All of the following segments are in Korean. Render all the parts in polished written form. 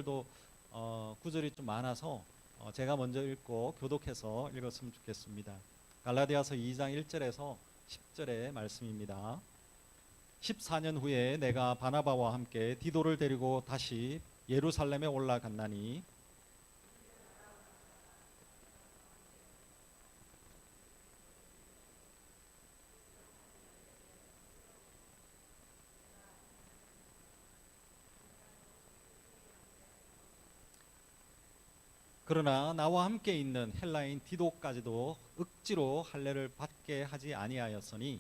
도 구절이 좀 많아서 제가 먼저 읽고 교독해서 읽었으면 좋겠습니다. 갈라디아서 2장 1절에서 10절의 말씀입니다. 14년 후에 내가 바나바와 함께 디도를 데리고 다시 예루살렘에 올라갔나니 그러나 나와 함께 있는 헬라인 디도까지도 억지로 할례를 받게 하지 아니하였으니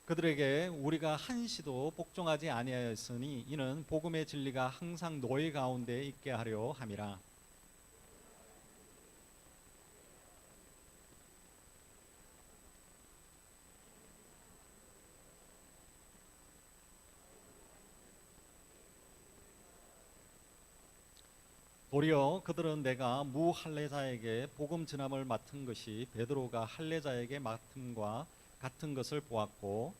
그들에게 우리가 한시도 복종하지 아니하였으니 이는 복음의 진리가 항상 너희 가운데 있게 하려 함이라. 도리어 그들은 내가 무할례자에게 복음 전함을 맡은 것이 베드로가 할례자에게 맡음과 같은 것을 보았고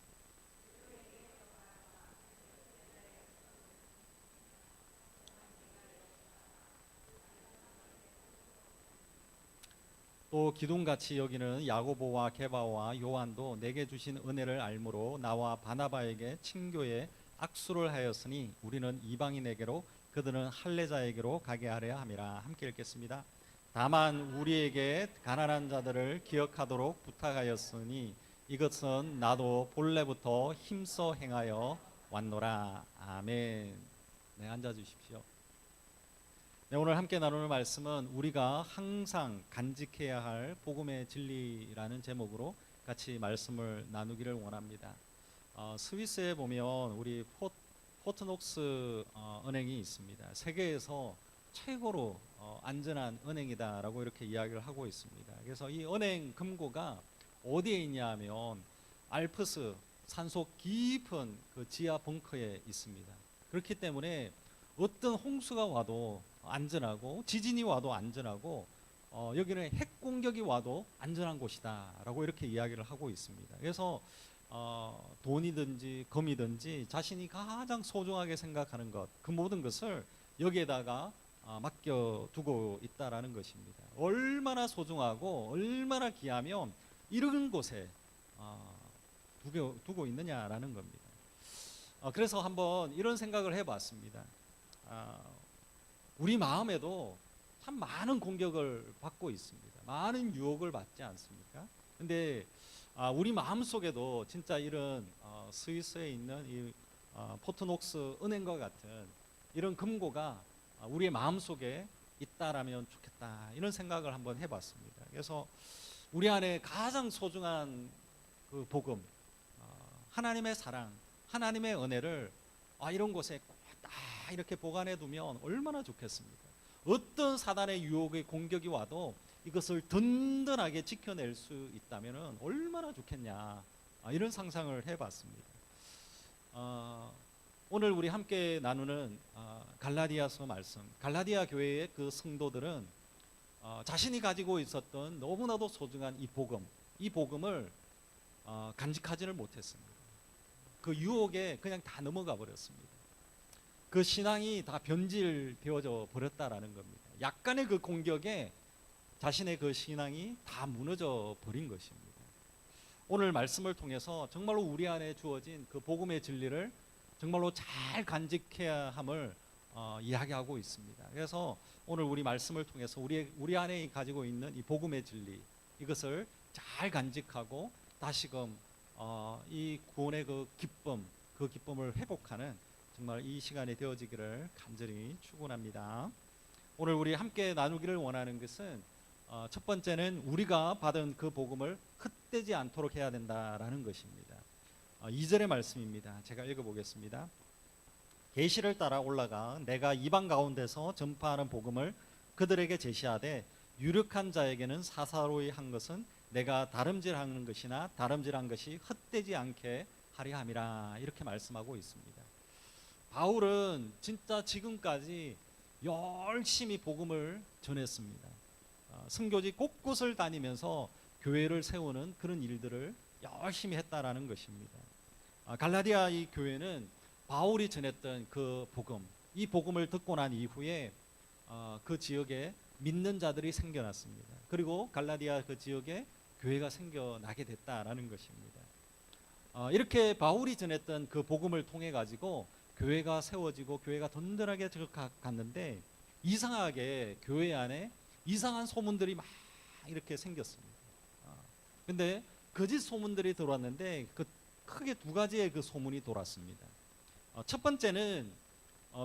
또 기둥같이 여기는 야고보와 게바와 요한도 내게 주신 은혜를 알므로 나와 바나바에게 친교에 악수를 하였으니 우리는 이방인에게로 그들은 할례자에게로 가게 하려 함이라. 함께 읽겠습니다. 다만 우리에게 가난한 자들을 기억하도록 부탁하였으니 이것은 나도 본래부터 힘써 행하여 왔노라. 아멘. 네, 앉아주십시오. 네, 오늘 함께 나누는 말씀은 우리가 항상 간직해야 할 복음의 진리라는 제목으로 같이 말씀을 나누기를 원합니다. 스위스에 보면 우리 포트녹스 은행이 있습니다. 세계에서 최고로 안전한 은행이다라고 이렇게 이야기를 하고 있습니다. 그래서 이 은행 금고가 어디에 있냐 하면 알프스 산속 깊은 그 지하 벙커에 있습니다. 그렇기 때문에 어떤 홍수가 와도 안전하고 지진이 와도 안전하고 여기는 핵 공격이 와도 안전한 곳이다라고 이렇게 이야기를 하고 있습니다. 그래서 돈이든지 금이든지 자신이 가장 소중하게 생각하는 것, 그 모든 것을 여기에다가 맡겨두고 있다라는 것입니다. 얼마나 소중하고 얼마나 귀하면 이런 곳에 두고 있느냐라는 겁니다. 그래서 한번 이런 생각을 해봤습니다. 우리 마음에도 참 많은 공격을 받고 있습니다. 많은 유혹을 받지 않습니까? 근데 우리 마음 속에도 진짜 이런 스위스에 있는 이 포트녹스 은행과 같은 이런 금고가 우리의 마음 속에 있다라면 좋겠다, 이런 생각을 한번 해봤습니다. 그래서 우리 안에 가장 소중한 그 복음, 하나님의 사랑, 하나님의 은혜를 이런 곳에 딱 이렇게 보관해 두면 얼마나 좋겠습니까? 어떤 사단의 유혹의 공격이 와도 이것을 든든하게 지켜낼 수 있다면 얼마나 좋겠냐, 이런 상상을 해봤습니다. 오늘 우리 함께 나누는 갈라디아서 말씀, 갈라디아 교회의 그 성도들은 자신이 가지고 있었던 너무나도 소중한 이 복음을 간직하지를 못했습니다. 그 유혹에 그냥 다 넘어가 버렸습니다. 그 신앙이 다 변질되어져 버렸다라는 겁니다. 약간의 그 공격에 자신의 그 신앙이 다 무너져 버린 것입니다. 오늘 말씀을 통해서 정말로 우리 안에 주어진 그 복음의 진리를 정말로 잘 간직해야 함을 이야기하고 있습니다. 그래서 오늘 우리 말씀을 통해서 우리 안에 가지고 있는 이 복음의 진리, 이것을 잘 간직하고 다시금 이 구원의 그 기쁨을 회복하는 정말 이 시간이 되어지기를 간절히 축원합니다. 오늘 우리 함께 나누기를 원하는 것은 첫 번째는 우리가 받은 그 복음을 헛되지 않도록 해야 된다라는 것입니다. 2절의 말씀입니다. 제가 읽어보겠습니다. 계시를 따라 올라가 내가 이방 가운데서 전파하는 복음을 그들에게 제시하되 유력한 자에게는 사사로이 한 것은 내가 다름질하는 것이나 다름질한 것이 헛되지 않게 하려 함이라, 이렇게 말씀하고 있습니다. 바울은 진짜 지금까지 열심히 복음을 전했습니다. 선교지 곳곳을 다니면서 교회를 세우는 그런 일들을 열심히 했다라는 것입니다. 갈라디아 이 교회는 바울이 전했던 그 복음, 이 복음을 듣고 난 이후에 그 지역에 믿는 자들이 생겨났습니다. 그리고 갈라디아 그 지역에 교회가 생겨나게 됐다라는 것입니다. 이렇게 바울이 전했던 그 복음을 통해 가지고 교회가 세워지고 교회가 든든하게 갔는데, 이상하게 교회 안에 이상한 소문들이 막 이렇게 생겼습니다. 근데 거짓 소문들이 들어왔는데 그 크게 두 가지의 그 소문이 돌았습니다. 첫 번째는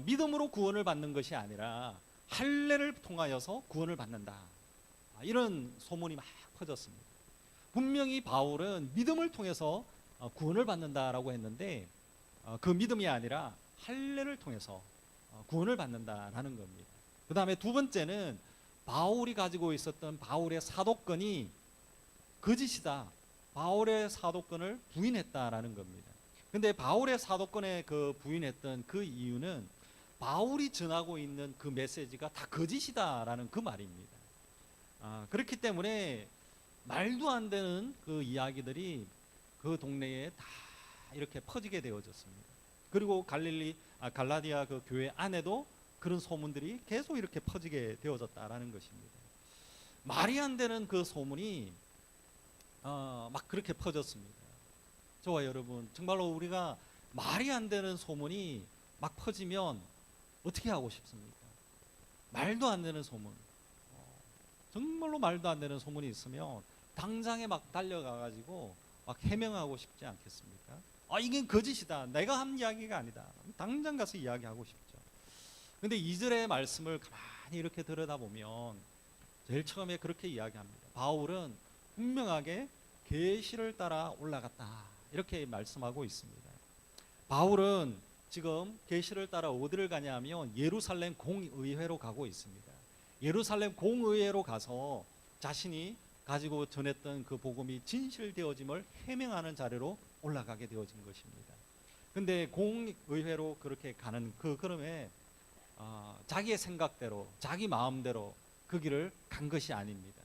믿음으로 구원을 받는 것이 아니라 할례를 통하여서 구원을 받는다, 이런 소문이 막 퍼졌습니다. 분명히 바울은 믿음을 통해서 구원을 받는다라고 했는데 그 믿음이 아니라 할례를 통해서 구원을 받는다라는 겁니다. 그 다음에 두 번째는 바울이 가지고 있었던 바울의 사도권이 거짓이다, 바울의 사도권을 부인했다라는 겁니다. 근데 바울의 사도권에 그 부인했던 그 이유는 바울이 전하고 있는 그 메시지가 다 거짓이다라는 그 말입니다. 그렇기 때문에 말도 안 되는 그 이야기들이 그 동네에 다 이렇게 퍼지게 되어졌습니다. 그리고 갈라디아 그 교회 안에도 그런 소문들이 계속 이렇게 퍼지게 되어졌다라는 것입니다. 말이 안 되는 그 소문이 막 그렇게 퍼졌습니다. 저와 여러분, 정말로 우리가 말이 안 되는 소문이 막 퍼지면 어떻게 하고 싶습니까? 말도 안 되는 소문, 정말로 말도 안 되는 소문이 있으면 당장에 막 달려가 가지고 막 해명하고 싶지 않겠습니까? 이게 거짓이다, 내가 한 이야기가 아니다, 당장 가서 이야기하고 싶죠. 근데 2절의 말씀을 가만히 이렇게 들여다보면 제일 처음에 그렇게 이야기합니다. 바울은 분명하게 계시를 따라 올라갔다, 이렇게 말씀하고 있습니다. 바울은 지금 계시를 따라 어디를 가냐면 예루살렘 공의회로 가고 있습니다. 예루살렘 공의회로 가서 자신이 가지고 전했던 그 복음이 진실되어짐을 해명하는 자리로 올라가게 되어진 것입니다. 근데 공의회로 그렇게 가는 그 걸음에 자기의 생각대로 자기 마음대로 그 길을 간 것이 아닙니다.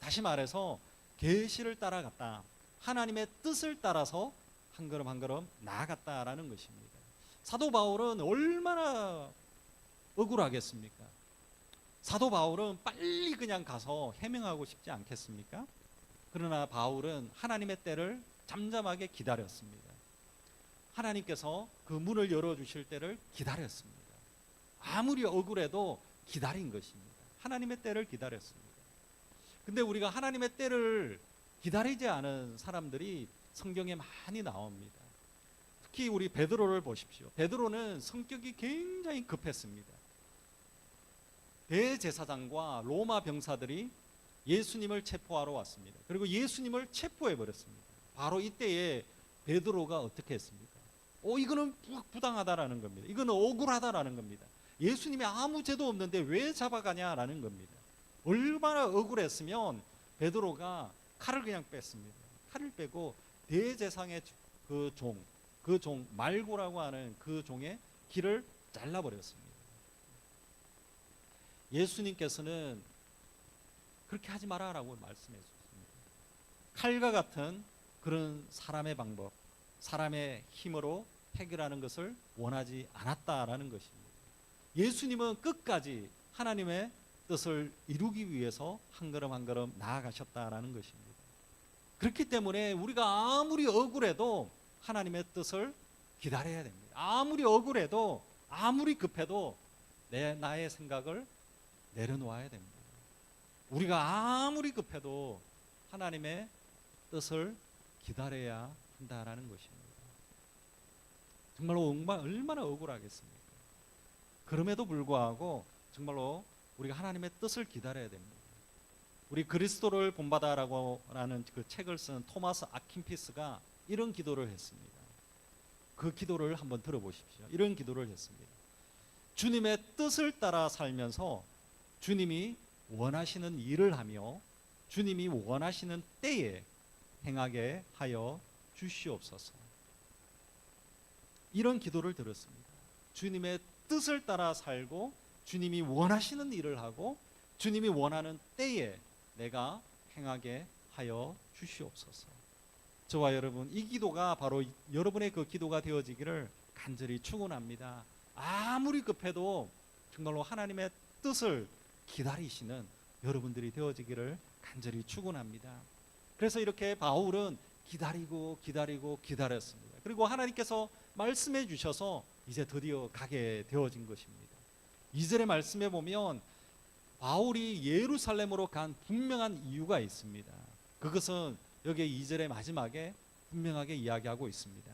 다시 말해서 계시를 따라갔다, 하나님의 뜻을 따라서 한 걸음 한 걸음 나아갔다라는 것입니다. 사도 바울은 얼마나 억울하겠습니까? 사도 바울은 빨리 그냥 가서 해명하고 싶지 않겠습니까? 그러나 바울은 하나님의 때를 잠잠하게 기다렸습니다. 하나님께서 그 문을 열어주실 때를 기다렸습니다. 아무리 억울해도 기다린 것입니다. 하나님의 때를 기다렸습니다. 근데 우리가 하나님의 때를 기다리지 않은 사람들이 성경에 많이 나옵니다. 특히 우리 베드로를 보십시오. 베드로는 성격이 굉장히 급했습니다. 대제사장과 로마 병사들이 예수님을 체포하러 왔습니다. 그리고 예수님을 체포해 버렸습니다. 바로 이때에 베드로가 어떻게 했습니까? 이거는 부당하다라는 겁니다. 이거는 억울하다라는 겁니다. 예수님이 아무 죄도 없는데 왜 잡아가냐라는 겁니다. 얼마나 억울했으면 베드로가 칼을 그냥 뺐습니다. 칼을 빼고 대제사장의 그 종 말고라고 하는 그 종의 귀를 잘라버렸습니다. 예수님께서는 그렇게 하지 마라라고 말씀해 주셨습니다. 칼과 같은 그런 사람의 방법, 사람의 힘으로 해결하는 것을 원하지 않았다라는 것입니다. 예수님은 끝까지 하나님의 뜻을 이루기 위해서 한 걸음 한 걸음 나아가셨다라는 것입니다. 그렇기 때문에 우리가 아무리 억울해도 하나님의 뜻을 기다려야 됩니다. 아무리 억울해도 아무리 급해도 나의 생각을 내려놓아야 됩니다. 우리가 아무리 급해도 하나님의 뜻을 기다려야 한다라는 것입니다. 정말로 얼마나 억울하겠습니까? 그럼에도 불구하고 정말로 우리가 하나님의 뜻을 기다려야 됩니다. 우리 그리스도를 본받아라고 하는 그 책을 쓴 토마스 아킨피스가 이런 기도를 했습니다. 그 기도를 한번 들어보십시오. 이런 기도를 했습니다. 주님의 뜻을 따라 살면서 주님이 원하시는 일을 하며 주님이 원하시는 때에 행하게 하여 주시옵소서. 이런 기도를 들었습니다. 주님의 뜻을 따라 살고 주님이 원하시는 일을 하고 주님이 원하는 때에 내가 행하게 하여 주시옵소서. 저와 여러분, 이 기도가 바로 여러분의 그 기도가 되어지기를 간절히 축원합니다. 아무리 급해도 정말로 하나님의 뜻을 기다리시는 여러분들이 되어지기를 간절히 축원합니다. 그래서 이렇게 바울은 기다리고 기다리고 기다렸습니다. 그리고 하나님께서 말씀해 주셔서 이제 드디어 가게 되어진 것입니다. 2절의 말씀에 보면 바울이 예루살렘으로 간 분명한 이유가 있습니다. 그것은 여기 2절의 마지막에 분명하게 이야기하고 있습니다.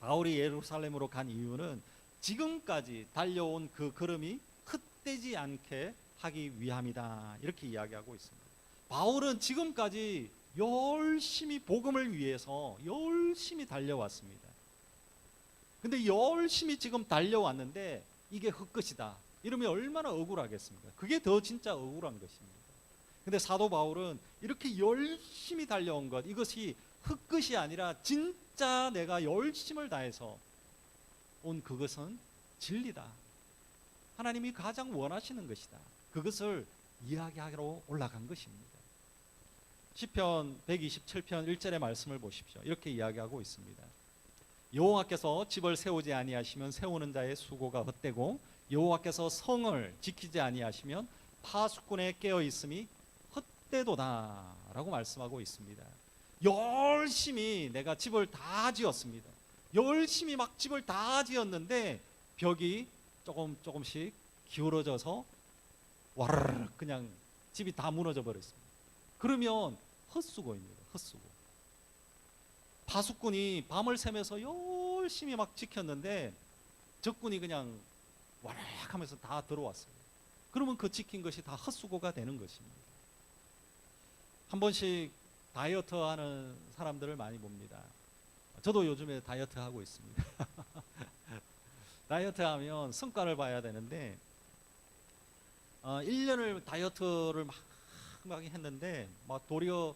바울이 예루살렘으로 간 이유는 지금까지 달려온 그 걸음이 헛되지 않게 하기 위함이다, 이렇게 이야기하고 있습니다. 바울은 지금까지 열심히 복음을 위해서 열심히 달려왔습니다. 근데 열심히 지금 달려왔는데 이게 헛것이다 이러면 얼마나 억울하겠습니까? 그게 더 진짜 억울한 것입니다. 근데 사도 바울은 이렇게 열심히 달려온 것, 이것이 헛것이 아니라 진짜 내가 열심을 다해서 온 그것은 진리다, 하나님이 가장 원하시는 것이다, 그것을 이야기하러 올라간 것입니다. 시편 127편 1절의 말씀을 보십시오. 이렇게 이야기하고 있습니다. 여호와께서 집을 세우지 아니하시면 세우는 자의 수고가 헛되고 여호와께서 성을 지키지 아니하시면 파수꾼의 깨어 있음이 헛되도다 라고 말씀하고 있습니다. 열심히 내가 집을 다 지었습니다. 열심히 막 집을 다 지었는데 벽이 조금씩 기울어져서 와르르 그냥 집이 다 무너져 버렸습니다. 그러면 헛수고입니다. 헛수고. 파수꾼이 밤을 새면서 열심히 막 지켰는데 적군이 그냥 와락 하면서 다 들어왔어요. 그러면 그 지킨 것이 다 헛수고가 되는 것입니다. 한 번씩 다이어트 하는 사람들을 많이 봅니다. 저도 요즘에 다이어트 하고 있습니다. 다이어트 하면 성과를 봐야 되는데 1년을 다이어트를 막 했는데 막 도리어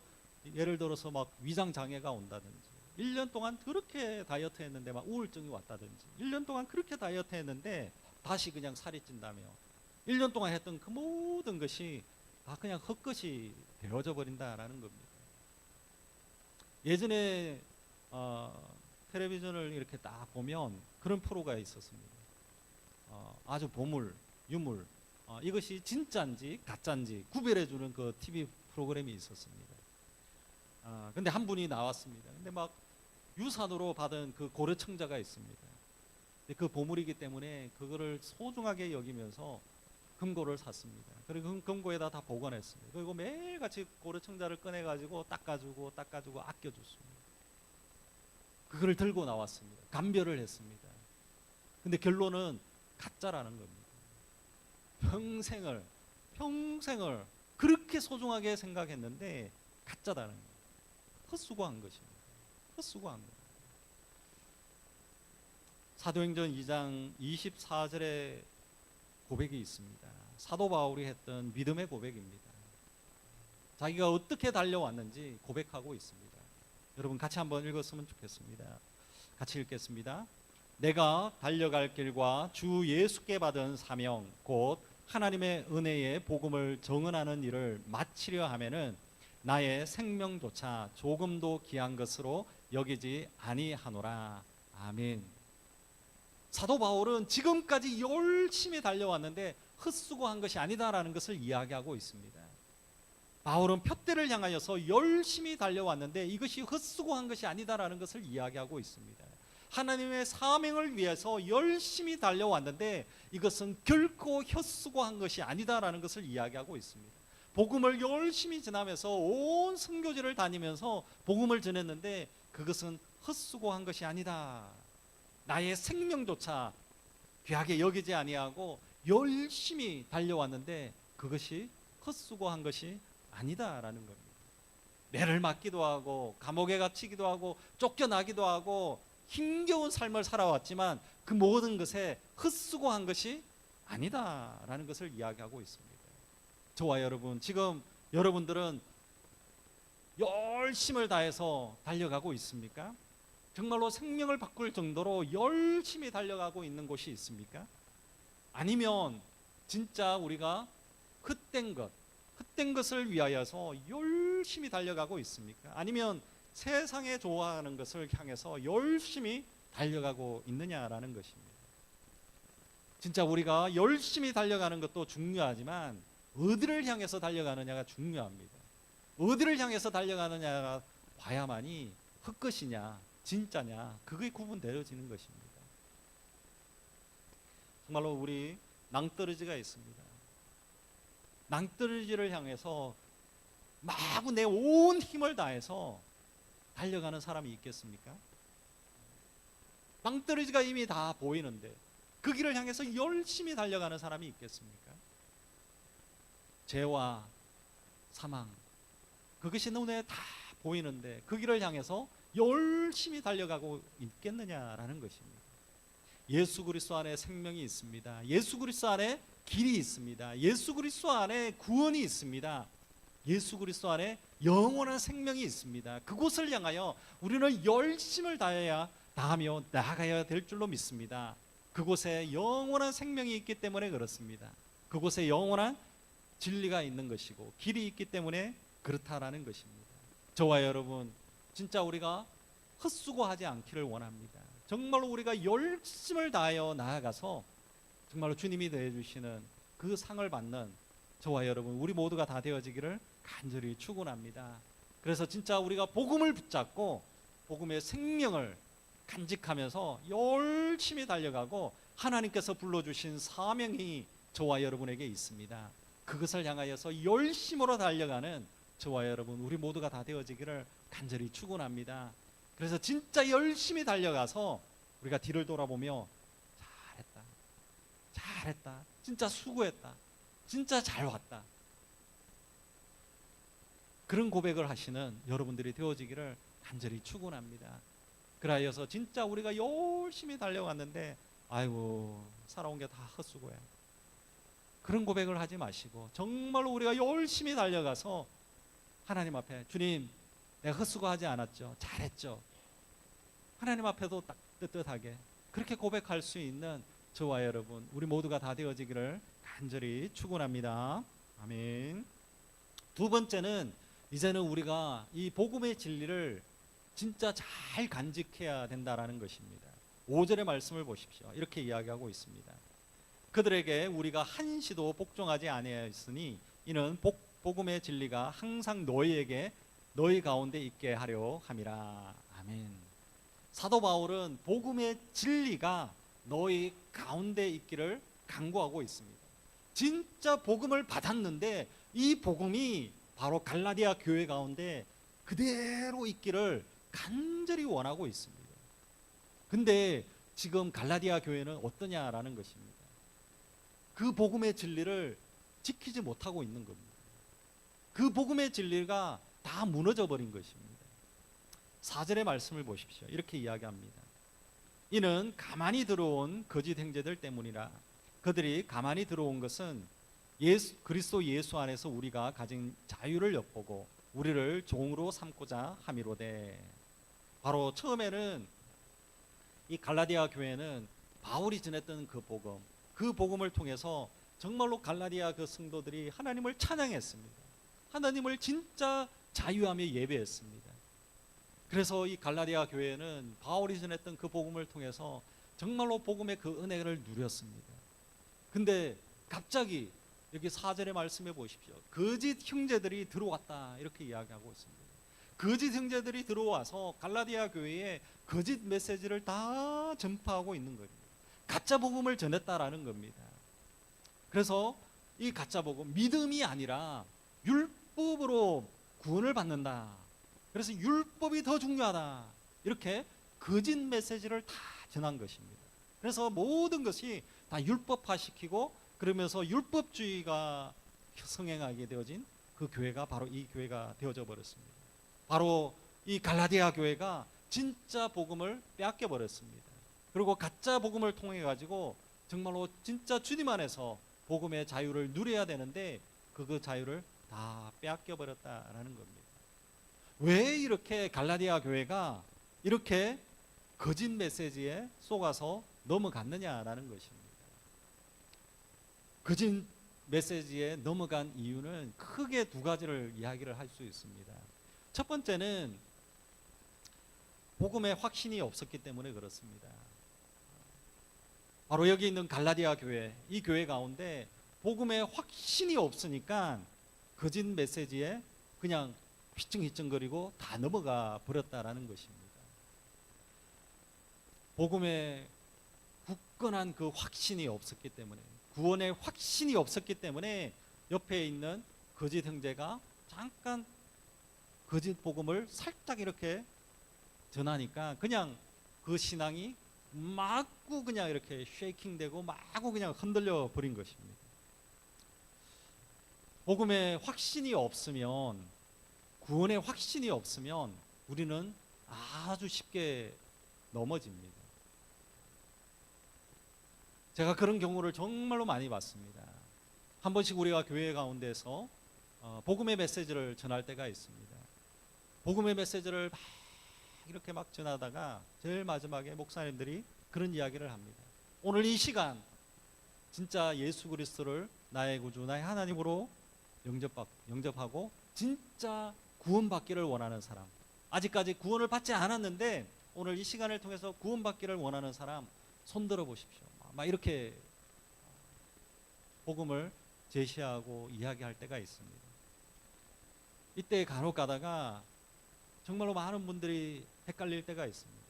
예를 들어서 막 위장 장애가 온다든지 1년 동안 그렇게 다이어트 했는데 막 우울증이 왔다든지 1년 동안 그렇게 다이어트 했는데 다시 그냥 살이 찐다며 1년 동안 했던 그 모든 것이 다 그냥 헛것이 되어져 버린다라는 겁니다. 예전에 텔레비전을 이렇게 딱 보면 그런 프로가 있었습니다. 아주 보물, 유물, 이것이 진짜인지 가짜인지 구별해주는 그 TV 프로그램이 있었습니다. 근데 한 분이 나왔습니다. 근데 막 유산으로 받은 그 고려청자가 있습니다. 근데 그 보물이기 때문에 그거를 소중하게 여기면서 금고를 샀습니다. 그리고 금고에다 다 보관했습니다. 그리고 매일같이 고려청자를 꺼내가지고 닦아주고 아껴줬습니다. 그걸 들고 나왔습니다. 감별을 했습니다. 근데 결론은 가짜라는 겁니다. 평생을 그렇게 소중하게 생각했는데 가짜다는 거예요. 헛수고한 것입니다. 헛수고한 거예요. 사도행전 2장 24절에 고백이 있습니다. 사도 바울이 했던 믿음의 고백입니다. 자기가 어떻게 달려왔는지 고백하고 있습니다. 여러분 같이 한번 읽었으면 좋겠습니다. 같이 읽겠습니다. 내가 달려갈 길과 주 예수께 받은 사명 곧 하나님의 은혜의 복음을 정언하는 일을 마치려 하면은 나의 생명조차 조금도 귀한 것으로 여기지 아니하노라. 아멘. 사도 바울은 지금까지 열심히 달려왔는데 헛수고한 것이 아니다라는 것을 이야기하고 있습니다. 바울은 표대를 향하여서 열심히 달려왔는데 이것이 헛수고한 것이 아니다라는 것을 이야기하고 있습니다. 하나님의 사명을 위해서 열심히 달려왔는데 이것은 결코 헛수고한 것이 아니다라는 것을 이야기하고 있습니다. 복음을 열심히 전하면서 온 선교지를 다니면서 복음을 전했는데 그것은 헛수고한 것이 아니다. 나의 생명조차 귀하게 여기지 아니하고 열심히 달려왔는데 그것이 헛수고한 것이 아니다라는 겁니다. 매를 맞기도 하고 감옥에 갇히기도 하고 쫓겨나기도 하고 힘겨운 삶을 살아왔지만 그 모든 것에 헛수고한 것이 아니다라는 것을 이야기하고 있습니다. 저와 여러분, 지금 여러분들은 열심을 다해서 달려가고 있습니까? 정말로 생명을 바꿀 정도로 열심히 달려가고 있는 곳이 있습니까? 아니면 진짜 우리가 헛된 것을 위하여서 열심히 달려가고 있습니까? 아니면 세상에 좋아하는 것을 향해서 열심히 달려가고 있느냐라는 것입니다. 진짜 우리가 열심히 달려가는 것도 중요하지만 어디를 향해서 달려가느냐가 중요합니다. 어디를 향해서 달려가느냐가 봐야만이 헛것이냐 진짜냐 그게 구분되어지는 것입니다. 정말로 우리 낭떠러지가 있습니다. 낭떠러지를 향해서 마구 내 온 힘을 다해서 달려가는 사람이 있겠습니까? 낭떠러지가 이미 다 보이는데 그 길을 향해서 열심히 달려가는 사람이 있겠습니까? 죄와 사망 그것이 눈에 다 보이는데 그 길을 향해서 열심히 달려가고 있겠느냐라는 것입니다. 예수 그리스도 안에 생명이 있습니다. 예수 그리스도 안에 길이 있습니다. 예수 그리스도 안에 구원이 있습니다. 예수 그리스도 안에 영원한 생명이 있습니다. 그곳을 향하여 우리는 열심을 다하며 나아가야 될 줄로 믿습니다. 그곳에 영원한 생명이 있기 때문에 그렇습니다. 그곳에 영원한 진리가 있는 것이고 길이 있기 때문에 그렇다라는 것입니다. 저와 여러분 진짜 우리가 헛수고하지 않기를 원합니다. 정말로 우리가 열심을 다하여 나아가서 정말로 주님이 대해주시는 그 상을 받는 저와 여러분 우리 모두가 다 되어지기를 간절히 축원합니다. 그래서 진짜 우리가 복음을 붙잡고 복음의 생명을 간직하면서 열심히 달려가고 하나님께서 불러주신 사명이 저와 여러분에게 있습니다. 그것을 향하여서 열심으로 달려가는 저와 여러분 우리 모두가 다 되어지기를 간절히 축원합니다. 그래서 진짜 열심히 달려가서 우리가 뒤를 돌아보며 잘했다 진짜 수고했다 진짜 잘 왔다 그런 고백을 하시는 여러분들이 되어지기를 간절히 축원합니다. 그라여서 진짜 우리가 열심히 달려왔는데 아이고 살아온 게 다 헛수고야 그런 고백을 하지 마시고 정말로 우리가 열심히 달려가서 하나님 앞에 주님 내가 헛수고하지 않았죠 잘했죠 하나님 앞에도 딱 뜨뜻하게 그렇게 고백할 수 있는 저와 여러분 우리 모두가 다 되어지기를 간절히 축원합니다. 아멘. 두 번째는 이제는 우리가 이 복음의 진리를 진짜 잘 간직해야 된다라는 것입니다. 5절의 말씀을 보십시오. 이렇게 이야기하고 있습니다. 그들에게 우리가 한시도 복종하지 아니하였으니 이는 복음의 진리가 항상 너희 가운데 있게 하려 함이라. 아멘. 사도 바울은 복음의 진리가 너희 가운데 있기를 간구하고 있습니다. 진짜 복음을 받았는데 이 복음이 바로 갈라디아 교회 가운데 그대로 있기를 간절히 원하고 있습니다. 근데 지금 갈라디아 교회는 어떠냐라는 것입니다. 그 복음의 진리를 지키지 못하고 있는 겁니다. 그 복음의 진리가 다 무너져 버린 것입니다. 4절의 말씀을 보십시오. 이렇게 이야기합니다. 이는 가만히 들어온 거짓 형제들 때문이라. 그들이 가만히 들어온 것은 그리스도 예수 안에서 우리가 가진 자유를 엿보고 우리를 종으로 삼고자 함이로되. 바로 처음에는 이 갈라디아 교회는 바울이 전했던 그 복음을 통해서 정말로 갈라디아 그 성도들이 하나님을 찬양했습니다. 하나님을 진짜 자유하며 예배했습니다. 그래서 이 갈라디아 교회는 바울이 전했던 그 복음을 통해서 정말로 복음의 그 은혜를 누렸습니다. 근데 갑자기 여기 4절의 말씀해 보십시오. 거짓 형제들이 들어왔다 이렇게 이야기하고 있습니다. 거짓 형제들이 들어와서 갈라디아 교회에 거짓 메시지를 다 전파하고 있는 겁니다. 가짜 복음을 전했다라는 겁니다. 그래서 이 가짜 복음, 믿음이 아니라 율법으로 구원을 받는다. 그래서 율법이 더 중요하다. 이렇게 거짓 메시지를 다 전한 것입니다. 그래서 모든 것이 다 율법화시키고 그러면서 율법주의가 성행하게 되어진 그 교회가 바로 이 교회가 되어져 버렸습니다. 바로 이 갈라디아 교회가 진짜 복음을 빼앗겨 버렸습니다. 그리고 가짜 복음을 통해 가지고 정말로 진짜 주님 안에서 복음의 자유를 누려야 되는데 그 자유를 다 빼앗겨 버렸다라는 겁니다. 왜 이렇게 갈라디아 교회가 이렇게 거짓 메시지에 속아서 넘어갔느냐라는 것입니다. 거짓 메시지에 넘어간 이유는 크게 두 가지를 이야기를 할 수 있습니다. 첫 번째는 복음의 확신이 없었기 때문에 그렇습니다. 바로 여기 있는 갈라디아 교회, 이 교회 가운데 복음의 확신이 없으니까 거짓 메시지에 그냥 휘청휘청거리고 다 넘어가 버렸다라는 것입니다. 복음의 굳건한 그 확신이 없었기 때문에, 구원의 확신이 없었기 때문에 옆에 있는 거짓 형제가 잠깐 거짓 복음을 살짝 이렇게 전하니까 그냥 그 신앙이 마구 그냥 이렇게 쉐이킹되고 마구 그냥 흔들려 버린 것입니다. 복음의 확신이 없으면, 구원의 확신이 없으면 우리는 아주 쉽게 넘어집니다. 제가 그런 경우를 정말로 많이 봤습니다. 한 번씩 우리가 교회 가운데서 복음의 메시지를 전할 때가 있습니다. 복음의 메시지를 막 이렇게 막 전하다가 제일 마지막에 목사님들이 그런 이야기를 합니다. 오늘 이 시간 진짜 예수 그리스도를 나의 구주, 나의 하나님으로 영접하고 진짜 구원받기를 원하는 사람, 아직까지 구원을 받지 않았는데 오늘 이 시간을 통해서 구원받기를 원하는 사람 손 들어 보십시오. 막 이렇게 복음을 제시하고 이야기할 때가 있습니다. 이때 간혹 가다가 정말로 많은 분들이 헷갈릴 때가 있습니다.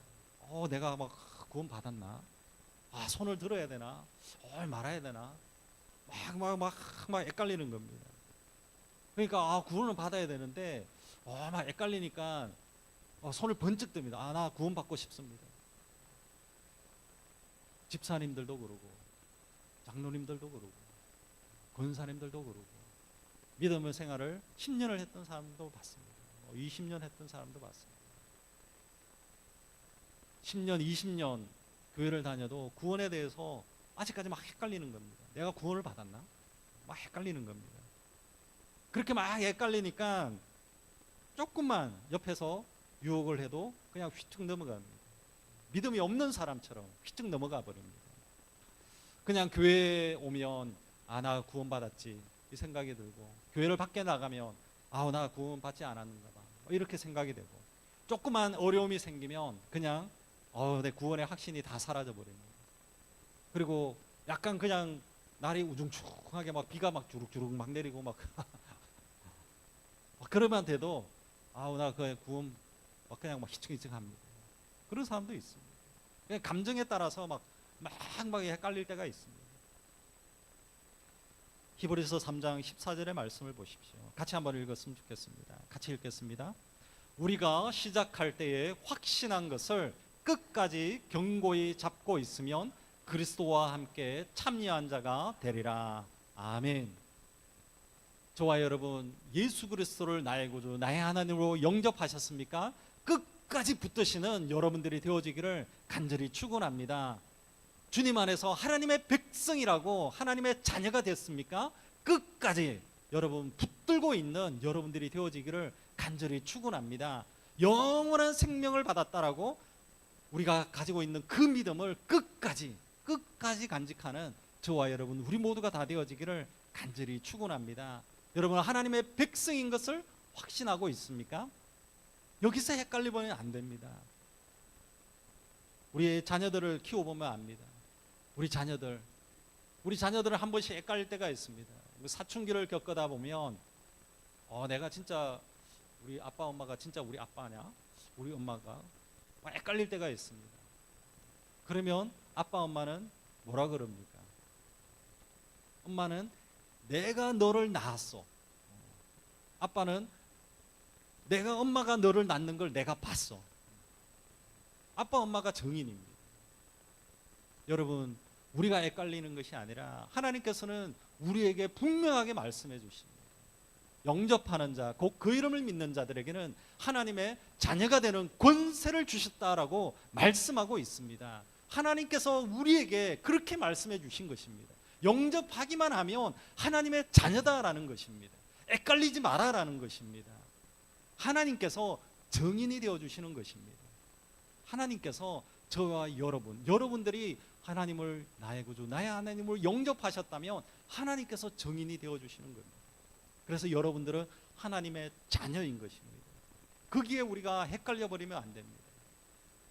내가 막 구원 받았나? 손을 들어야 되나? 말아야 되나? 막 헷갈리는 겁니다. 그러니까 구원을 받아야 되는데 막 헷갈리니까 손을 번쩍 듭니다. 나 구원 받고 싶습니다. 집사님들도 그러고 장로님들도 그러고 권사님들도 그러고 믿음의 생활을 10년을 했던 사람도 봤습니다. 20년 했던 사람도 봤습니다. 10년, 20년 교회를 다녀도 구원에 대해서 아직까지 막 헷갈리는 겁니다. 내가 구원을 받았나? 막 헷갈리는 겁니다. 그렇게 막 헷갈리니까 조금만 옆에서 유혹을 해도 그냥 휘쭉 넘어갑니다. 믿음이 없는 사람처럼 휘쭉 넘어가 버립니다. 그냥 교회에 오면 나 구원받았지 이 생각이 들고, 교회를 밖에 나가면 나 구원받지 않았는가 봐 이렇게 생각이 되고, 조그만 어려움이 생기면 그냥 내 구원의 확신이 다 사라져 버립니다. 그리고 약간 그냥 날이 우중충하게 막 비가 막 주룩주룩 막 내리고 막 그러면 돼도 나 그 구원 그냥 막 희청희청합니다. 그런 사람도 있습니다. 그냥 감정에 따라서 막 헷갈릴 때가 있습니다. 히브리서 3장 14절의 말씀을 보십시오. 같이 한번 읽었으면 좋겠습니다. 같이 읽겠습니다. 우리가 시작할 때에 확신한 것을 끝까지 견고히 잡고 있으면 그리스도와 함께 참여한 자가 되리라. 아멘. 저와 여러분, 예수 그리스도를 나의 구주, 나의 하나님으로 영접하셨습니까? 끝까지 붙드시는 여러분들이 되어지기를 간절히 축원합니다. 주님 안에서 하나님의 백성이라고, 하나님의 자녀가 됐습니까? 끝까지 여러분 붙들고 있는 여러분들이 되어지기를 간절히 축원합니다. 영원한 생명을 받았다라고 우리가 가지고 있는 그 믿음을 끝까지 간직하는 저와 여러분, 우리 모두가 다 되어지기를 간절히 축원합니다. 여러분, 하나님의 백성인 것을 확신하고 있습니까? 여기서 헷갈리면 안 됩니다. 우리 자녀들을 키워보면 압니다. 우리 자녀들을 한 번씩 헷갈릴 때가 있습니다. 사춘기를 겪다 보면 내가 진짜 우리 아빠 엄마가 진짜 우리 아빠냐? 우리 엄마가 헷갈릴 때가 있습니다. 그러면 아빠 엄마는 뭐라 그럽니까? 엄마는 내가 너를 낳았어. 아빠는 엄마가 너를 낳는 걸 내가 봤어. 아빠 엄마가 정인입니다. 여러분, 우리가 헷갈리는 것이 아니라 하나님께서는 우리에게 분명하게 말씀해 주십니다. 영접하는 자, 곧 그 이름을 믿는 자들에게는 하나님의 자녀가 되는 권세를 주셨다라고 말씀하고 있습니다. 하나님께서 우리에게 그렇게 말씀해 주신 것입니다. 영접하기만 하면 하나님의 자녀다라는 것입니다. 헷갈리지 마라라는 것입니다. 하나님께서 정인이 되어 주시는 것입니다. 하나님께서 저와 여러분들이 하나님을 나의 구주, 나의 하나님을 영접하셨다면 하나님께서 증인이 되어주시는 겁니다. 그래서 여러분들은 하나님의 자녀인 것입니다. 거기에 우리가 헷갈려 버리면 안 됩니다.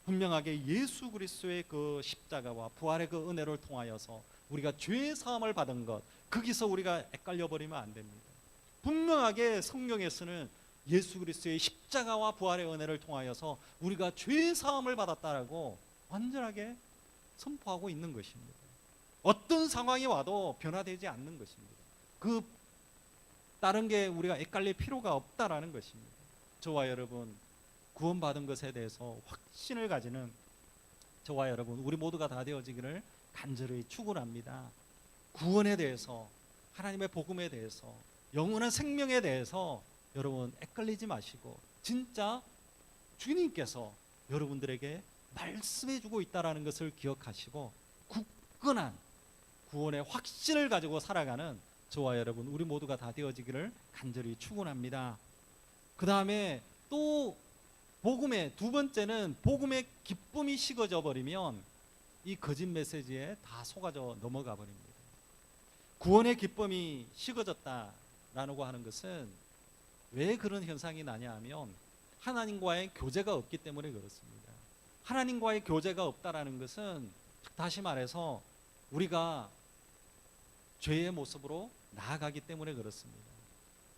분명하게 예수 그리스도의 그 십자가와 부활의 그 은혜를 통하여서 우리가 죄 사함을 받은 것, 거기서 우리가 헷갈려 버리면 안 됩니다. 분명하게 성경에서는 예수 그리스도의 십자가와 부활의 은혜를 통하여서 우리가 죄 사함을 받았다라고 완전하게 선포하고 있는 것입니다. 어떤 상황이 와도 변화되지 않는 것입니다. 그 다른 게 우리가 헷갈릴 필요가 없다라는 것입니다. 저와 여러분, 구원받은 것에 대해서 확신을 가지는 저와 여러분, 우리 모두가 다 되어지기를 간절히 축원합니다. 구원에 대해서, 하나님의 복음에 대해서, 영원한 생명에 대해서 여러분 헷갈리지 마시고 진짜 주님께서 여러분들에게 말씀해 주고 있다는 것을 기억하시고 굳건한 구원의 확신을 가지고 살아가는 저와 여러분, 우리 모두가 다 되어지기를 간절히 축원합니다. 그 다음에 또 복음의 두 번째는, 복음의 기쁨이 식어져 버리면 이 거짓 메시지에 다 속아져 넘어가 버립니다. 구원의 기쁨이 식어졌다라고 하는 것은 왜 그런 현상이 나냐 하면 하나님과의 교제가 없기 때문에 그렇습니다. 하나님과의 교제가 없다라는 것은 다시 말해서 우리가 죄의 모습으로 나아가기 때문에 그렇습니다.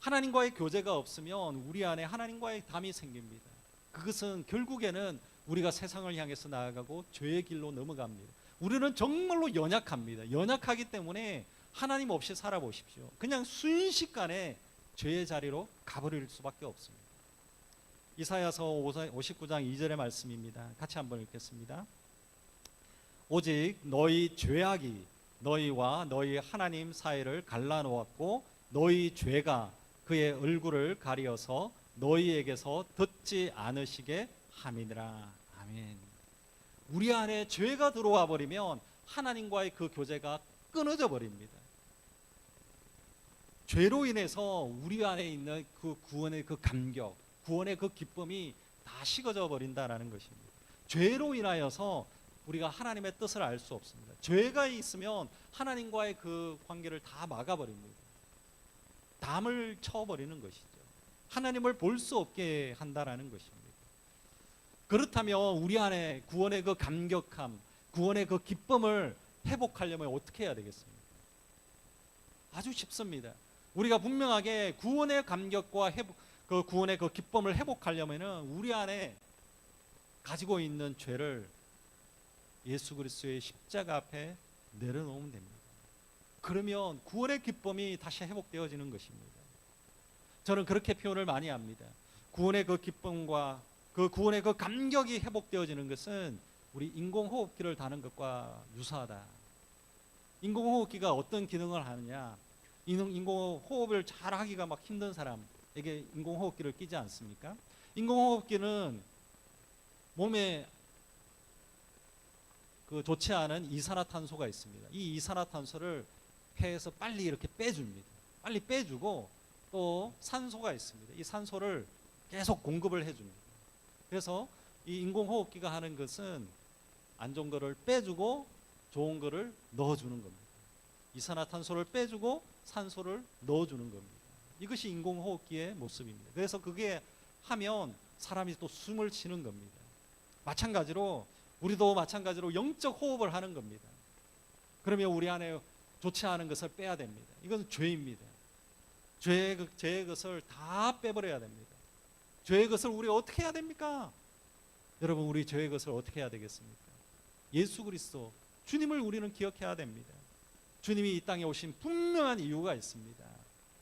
하나님과의 교제가 없으면 우리 안에 하나님과의 담이 생깁니다. 그것은 결국에는 우리가 세상을 향해서 나아가고 죄의 길로 넘어갑니다. 우리는 정말로 연약합니다. 연약하기 때문에 하나님 없이 살아보십시오. 그냥 순식간에 죄의 자리로 가버릴 수밖에 없습니다. 이사야서 59장 2절의 말씀입니다. 같이 한번 읽겠습니다. 오직 너희 죄악이 너희와 너희 하나님 사이를 갈라놓았고 너희 죄가 그의 얼굴을 가리어서 너희에게서 듣지 않으시게 함이니라. 아멘. 우리 안에 죄가 들어와 버리면 하나님과의 그 교제가 끊어져 버립니다. 죄로 인해서 우리 안에 있는 그 구원의 그 감격, 구원의 그 기쁨이 다 식어져 버린다라는 것입니다. 죄로 인하여서 우리가 하나님의 뜻을 알 수 없습니다. 죄가 있으면 하나님과의 그 관계를 다 막아버립니다. 담을 쳐버리는 것이죠. 하나님을 볼 수 없게 한다라는 것입니다. 그렇다면 우리 안에 구원의 그 감격함, 구원의 그 기쁨을 회복하려면 어떻게 해야 되겠습니까? 아주 쉽습니다. 우리가 분명하게 구원의 감격과 그 구원의 그 기쁨을 회복하려면은 우리 안에 가지고 있는 죄를 예수 그리스도의 십자가 앞에 내려놓으면 됩니다. 그러면 구원의 기쁨이 다시 회복되어지는 것입니다. 저는 그렇게 표현을 많이 합니다. 구원의 그 기쁨과 그 구원의 그 감격이 회복되어지는 것은 우리 인공호흡기를 다는 것과 유사하다. 인공호흡기가 어떤 기능을 하느냐? 인공호흡을 잘 하기가 막 힘든 사람에게 인공호흡기를 끼지 않습니까? 인공호흡기는 몸에 그 좋지 않은 이산화탄소가 있습니다. 이 이산화탄소를 폐에서 빨리 이렇게 빼줍니다. 빨리 빼주고 또 산소가 있습니다. 이 산소를 계속 공급을 해줍니다. 그래서 이 인공호흡기가 하는 것은 안 좋은 거를 빼주고 좋은 거를 넣어주는 겁니다. 이산화탄소를 빼주고 산소를 넣어주는 겁니다. 이것이 인공호흡기의 모습입니다. 그래서 그게 하면 사람이 또 숨을 쉬는 겁니다. 마찬가지로 우리도 마찬가지로 영적 호흡을 하는 겁니다. 그러면 우리 안에 좋지 않은 것을 빼야 됩니다. 이건 죄입니다. 죄의 것을 다 빼버려야 됩니다. 죄의 것을 우리 어떻게 해야 됩니까? 여러분, 우리 죄의 것을 어떻게 해야 되겠습니까? 예수 그리스도 주님을 우리는 기억해야 됩니다. 주님이 이 땅에 오신 분명한 이유가 있습니다.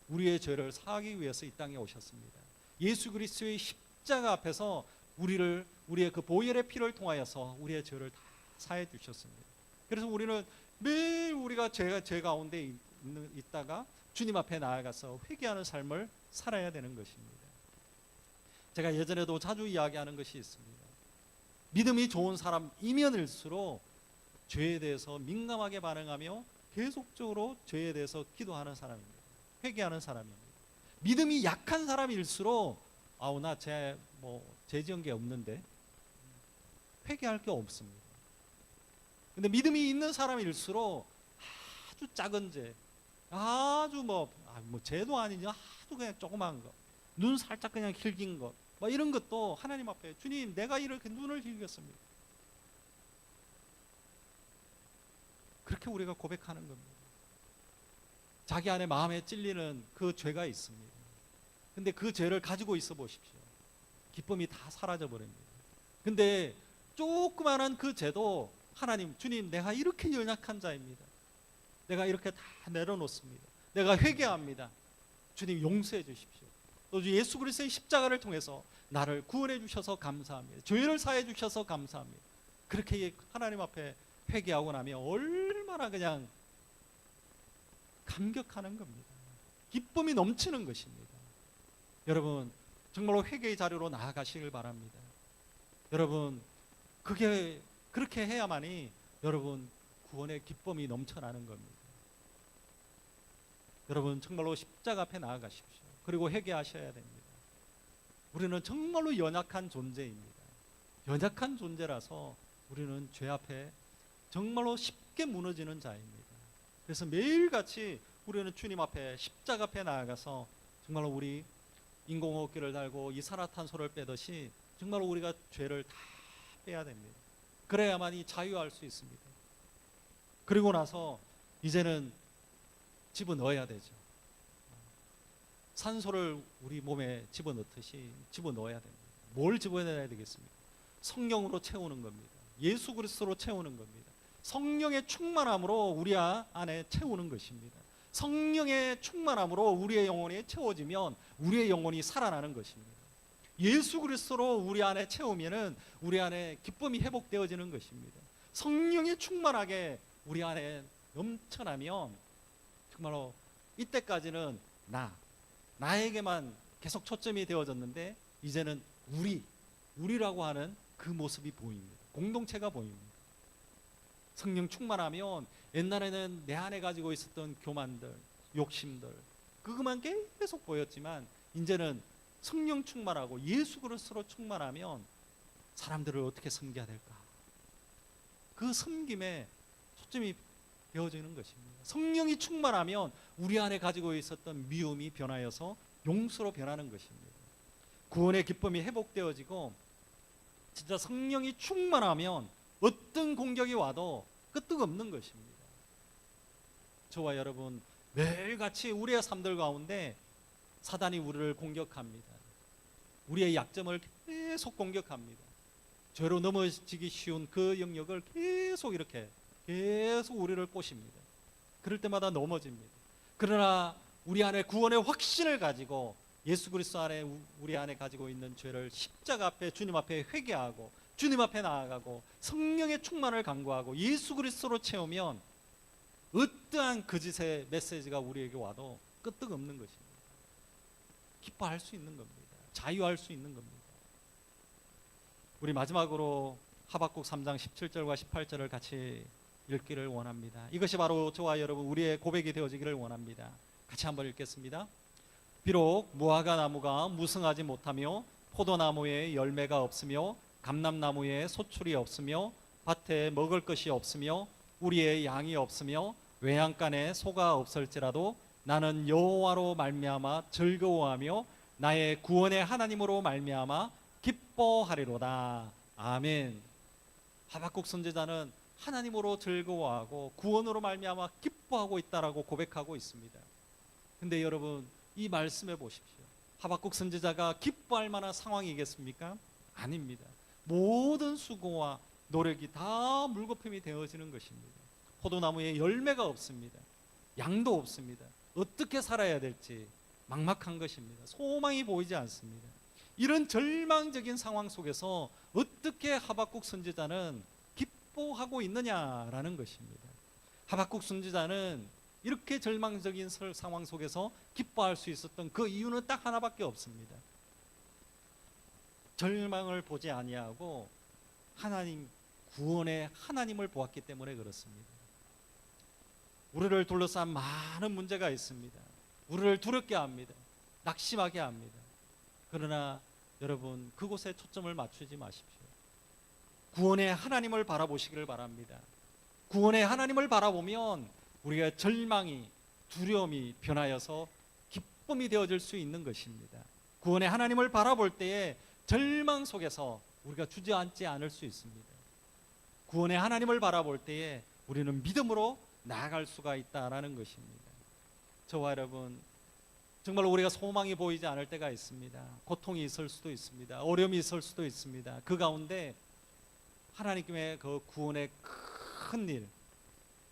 우리의 죄를 사하기 위해서 이 땅에 오셨습니다. 예수 그리스도의 십자가 앞에서 우리의 그 보혈의 피를 통하여서 우리의 죄를 다 사해 주셨습니다. 그래서 우리는 매일 우리가 죄 가운데 있다가 주님 앞에 나아가서 회개하는 삶을 살아야 되는 것입니다. 제가 예전에도 자주 이야기하는 것이 있습니다. 믿음이 좋은 사람이면일수록 죄에 대해서 민감하게 반응하며 계속적으로 죄에 대해서 기도하는 사람입니다. 회개하는 사람입니다. 믿음이 약한 사람일수록 나 죄 지은 게 없는데 회개할 게 없습니다. 근데 믿음이 있는 사람일수록 아주 작은 죄, 아주 뭐 죄도 아니지, 아주 그냥 조그만 거, 눈 살짝 그냥 흘긴 거, 뭐 이런 것도 하나님 앞에 주님 내가 이렇게 눈을 흘겼습니다. 그렇게 우리가 고백하는 겁니다. 자기 안에 마음에 찔리는 그 죄가 있습니다. 근데 그 죄를 가지고 있어 보십시오. 기쁨이 다 사라져 버립니다. 근데 조그마한 그 죄도 하나님, 주님 내가 이렇게 연약한 자입니다. 내가 이렇게 다 내려놓습니다. 내가 회개합니다. 주님 용서해 주십시오. 또 예수 그리스도의 십자가를 통해서 나를 구원해 주셔서 감사합니다. 죄를 사해 주셔서 감사합니다. 그렇게 하나님 앞에 회개하고 나면 얼마나 그냥 감격하는 겁니다. 기쁨이 넘치는 것입니다. 여러분 정말로 회개의 자리로 나아가시길 바랍니다. 여러분 그게 그렇게 해야만이 여러분 구원의 기쁨이 넘쳐나는 겁니다. 여러분 정말로 십자가 앞에 나아가십시오. 그리고 회개하셔야 됩니다. 우리는 정말로 연약한 존재입니다. 연약한 존재라서 우리는 죄 앞에 정말로 쉽게 무너지는 자입니다. 그래서 매일같이 우리는 주님 앞에 십자가 앞에 나아가서 정말로 우리 인공호흡기를 달고 이산화탄소를 빼듯이 정말로 우리가 죄를 다 빼야 됩니다. 그래야만이 자유할 수 있습니다. 그리고 나서 이제는 집어넣어야 되죠. 산소를 우리 몸에 집어넣듯이 집어넣어야 됩니다. 뭘 집어넣어야 되겠습니까? 성령으로 채우는 겁니다. 예수 그리스도로 채우는 겁니다. 성령의 충만함으로 우리 안에 채우는 것입니다. 성령의 충만함으로 우리의 영혼이 채워지면 우리의 영혼이 살아나는 것입니다. 예수 그리스도로 우리 안에 채우면은 우리 안에 기쁨이 회복되어지는 것입니다. 성령이 충만하게 우리 안에 넘쳐나면 정말로 이때까지는 나에게만 계속 초점이 되어졌는데 이제는 우리라고 하는 그 모습이 보입니다. 공동체가 보입니다. 성령 충만하면 옛날에는 내 안에 가지고 있었던 교만들, 욕심들 그것만 계속 보였지만 이제는 성령 충만하고 예수 그리스도로 충만하면 사람들을 어떻게 섬겨야 될까? 그 섬김에 초점이 되어지는 것입니다. 성령이 충만하면 우리 안에 가지고 있었던 미움이 변하여서 용서로 변하는 것입니다. 구원의 기쁨이 회복되어지고 진짜 성령이 충만하면 어떤 공격이 와도 끄떡없는 것입니다. 저와 여러분 매일같이 우리의 삶들 가운데 사단이 우리를 공격합니다. 우리의 약점을 계속 공격합니다. 죄로 넘어지기 쉬운 그 영역을 계속 우리를 꼬십니다. 그럴 때마다 넘어집니다. 그러나 우리 안에 구원의 확신을 가지고 예수 그리스도 안에 우리 안에 가지고 있는 죄를 십자가 앞에 주님 앞에 회개하고 주님 앞에 나아가고 성령의 충만을 간구하고 예수 그리스도로 채우면 어떠한 거짓의 메시지가 우리에게 와도 끄떡없는 것입니다. 기뻐할 수 있는 겁니다. 자유할 수 있는 겁니다. 우리 마지막으로 하박국 3장 17절과 18절을 같이 읽기를 원합니다. 이것이 바로 저와 여러분 우리의 고백이 되어지기를 원합니다. 같이 한번 읽겠습니다. 비록 무화과 나무가 무성하지 못하며 포도나무에 열매가 없으며 감람나무에 소출이 없으며 밭에 먹을 것이 없으며 우리의 양이 없으며 외양간에 소가 없을지라도 나는 여호와로 말미암아 즐거워하며 나의 구원의 하나님으로 말미암아 기뻐하리로다. 아멘. 하박국 선지자는 하나님으로 즐거워하고 구원으로 말미암아 기뻐하고 있다라고 고백하고 있습니다. 근데 여러분 이 말씀해 보십시오. 하박국 선지자가 기뻐할 만한 상황이겠습니까? 아닙니다. 모든 수고와 노력이 다 물거품이 되어지는 것입니다. 포도나무에 열매가 없습니다. 양도 없습니다. 어떻게 살아야 될지 막막한 것입니다. 소망이 보이지 않습니다. 이런 절망적인 상황 속에서 어떻게 하박국 선지자는 기뻐하고 있느냐라는 것입니다. 하박국 선지자는 이렇게 절망적인 상황 속에서 기뻐할 수 있었던 그 이유는 딱 하나밖에 없습니다. 절망을 보지 아니하고 하나님 구원의 하나님을 보았기 때문에 그렇습니다. 우리를 둘러싼 많은 문제가 있습니다. 우리를 두렵게 합니다. 낙심하게 합니다. 그러나 여러분 그곳에 초점을 맞추지 마십시오. 구원의 하나님을 바라보시기를 바랍니다. 구원의 하나님을 바라보면 우리가 절망이, 두려움이 변하여서 기쁨이 되어질 수 있는 것입니다. 구원의 하나님을 바라볼 때에 절망 속에서 우리가 주저앉지 않을 수 있습니다. 구원의 하나님을 바라볼 때에 우리는 믿음으로 나아갈 수가 있다라는 것입니다. 저와 여러분, 정말 우리가 소망이 보이지 않을 때가 있습니다. 고통이 있을 수도 있습니다. 어려움이 있을 수도 있습니다. 그 가운데 하나님의 그 구원의 큰 일,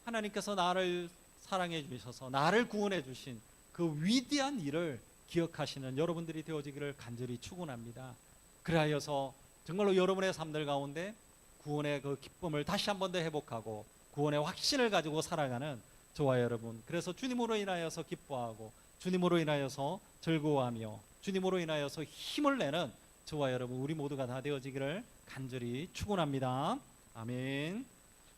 하나님께서 나를 사랑해 주셔서 나를 구원해 주신 그 위대한 일을 기억하시는 여러분들이 되어지기를 간절히 축원합니다. 그리하여서 정말로 여러분의 삶들 가운데 구원의 그 기쁨을 다시 한 번 더 회복하고 구원의 확신을 가지고 살아가는 저와 여러분, 그래서 주님으로 인하여서 기뻐하고 주님으로 인하여서 즐거워하며 주님으로 인하여서 힘을 내는 저와 여러분, 우리 모두가 다 되어지기를 간절히 축원합니다. 아멘.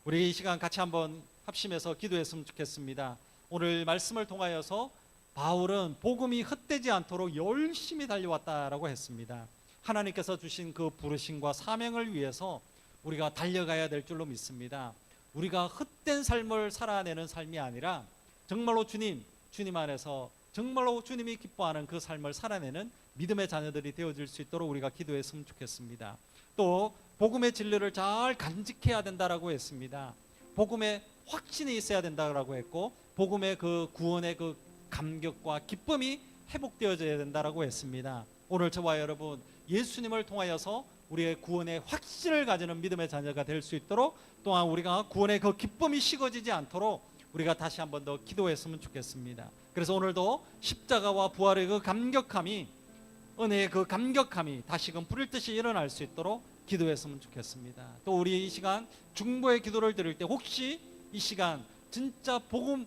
우리 이 시간 같이 한번 합심해서 기도했으면 좋겠습니다. 오늘 말씀을 통하여서 바울은 복음이 헛되지 않도록 열심히 달려왔다라고 했습니다. 하나님께서 주신 그 부르심과 사명을 위해서 우리가 달려가야 될 줄로 믿습니다. 우리가 헛된 삶을 살아내는 삶이 아니라 정말로 주님 안에서 정말로 주님이 기뻐하는 그 삶을 살아내는 믿음의 자녀들이 되어질 수 있도록 우리가 기도했으면 좋겠습니다. 또 복음의 진리를 잘 간직해야 된다라고 했습니다. 복음의 확신이 있어야 된다라고 했고, 복음의 그 구원의 그 감격과 기쁨이 회복되어져야 된다라고 했습니다. 오늘 저와 여러분, 예수님을 통하여서 우리의 구원의 확신을 가지는 믿음의 자녀가 될 수 있도록, 또한 우리가 구원의 그 기쁨이 식어지지 않도록 우리가 다시 한 번 더 기도했으면 좋겠습니다. 그래서 오늘도 십자가와 부활의 그 감격함이, 은혜의 그 감격함이 다시금 불일 듯이 일어날 수 있도록 기도했으면 좋겠습니다. 또 우리 이 시간 중보의 기도를 드릴 때 혹시 이 시간 진짜 복음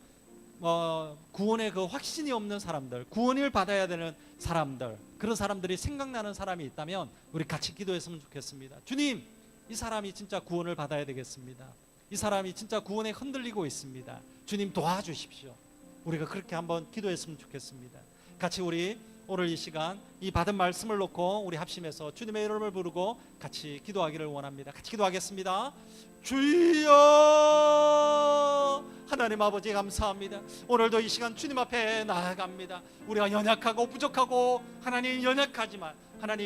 구원의 그 확신이 없는 사람들, 구원을 받아야 되는 사람들, 그런 사람들이 생각나는 사람이 있다면 우리 같이 기도했으면 좋겠습니다. 주님, 이 사람이 진짜 구원을 받아야 되겠습니다. 이 사람이 진짜 구원에 흔들리고 있습니다. 주님 도와주십시오. 우리가 그렇게 한번 기도했으면 좋겠습니다. 같이 우리 오늘 이 시간 이 받은 말씀을 놓고 우리 합심해서 주님의 이름을 부르고 같이 기도하기를 원합니다. 같이 기도하겠습니다. 주여, 하나님 아버지 감사합니다. 오늘도 이 시간 주님 앞에 나아갑니다. 우리가 연약하고 부족하고 하나님 연약하지만 하나님